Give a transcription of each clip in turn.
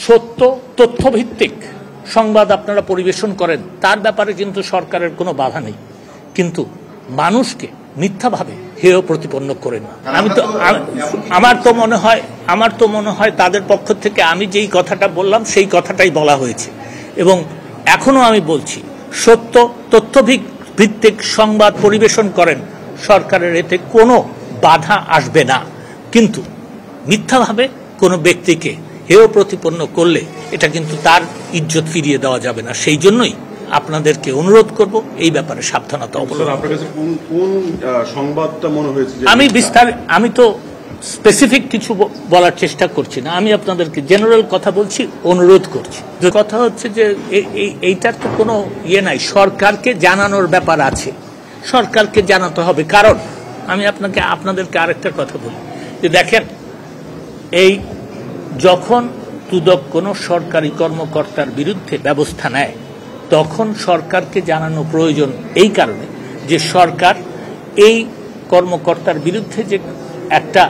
সত্য তথ্যভিত্তিক সংবাদ আপনারা পরিবেশন করেন, তার ব্যাপারে কিন্তু সরকারের কোনো বাধা নেই, কিন্তু মানুষকে মিথ্যাভাবে হেয় প্রতিপন্ন করেন না। আমার তো মনে হয় তাদের পক্ষ থেকে আমি যেই কথাটা বললাম সেই কথাটাই বলা হয়েছে, এবং এখনো আমি বলছি, সত্য তথ্যভিত্তিক সংবাদ পরিবেশন করেন, সরকারের এতে কোনো বাধা আসবে না, কিন্তু মিথ্যাভাবে কোনো ব্যক্তিকে হেয় প্রতিপন্ন করলে এটা কিন্তু তার ইজ্জত ফিরিয়ে দেওয়া যাবে না। সেই জন্যই আপনাদেরকে অনুরোধ করব এই ব্যাপারে সাবধানতা অবলম্বন। আমি তো স্পেসিফিক কিছু বলার চেষ্টা করছি না, আমি আপনাদেরকে জেনারেল কথা বলছি, অনুরোধ করছি। যে কথা হচ্ছে যে এইটার তো কোনো নাই, সরকারকে জানানোর ব্যাপার আছে, সরকারকে জানাতে হবে। কারণ আমি আপনাদেরকে আরেকটা কথা বলি, যে দেখেন, এই যখন দুদক কোনো সরকারি কর্মকর্তার বিরুদ্ধে ব্যবস্থা নেয়, তখন সরকারকে জানানো প্রয়োজন এই কারণে যে সরকার এই কর্মকর্তার বিরুদ্ধে যে একটা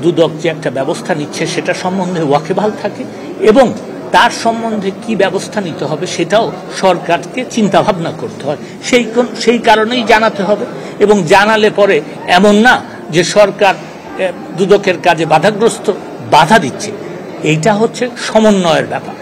দুদক যে একটা ব্যবস্থা নিচ্ছে সেটা সম্বন্ধে ওয়াকিবহাল থাকে, এবং তার সম্বন্ধে কি ব্যবস্থা নিতে হবে সেটাও সরকারকে চিন্তা ভাবনা করতে হয়। সেই কারণেই জানাতে হবে, এবং জানালে পরে এমন না যে সরকার দুদকের কাজে বাধা দিচ্ছে। এইটা হচ্ছে সমন্বয়ের ব্যাপার।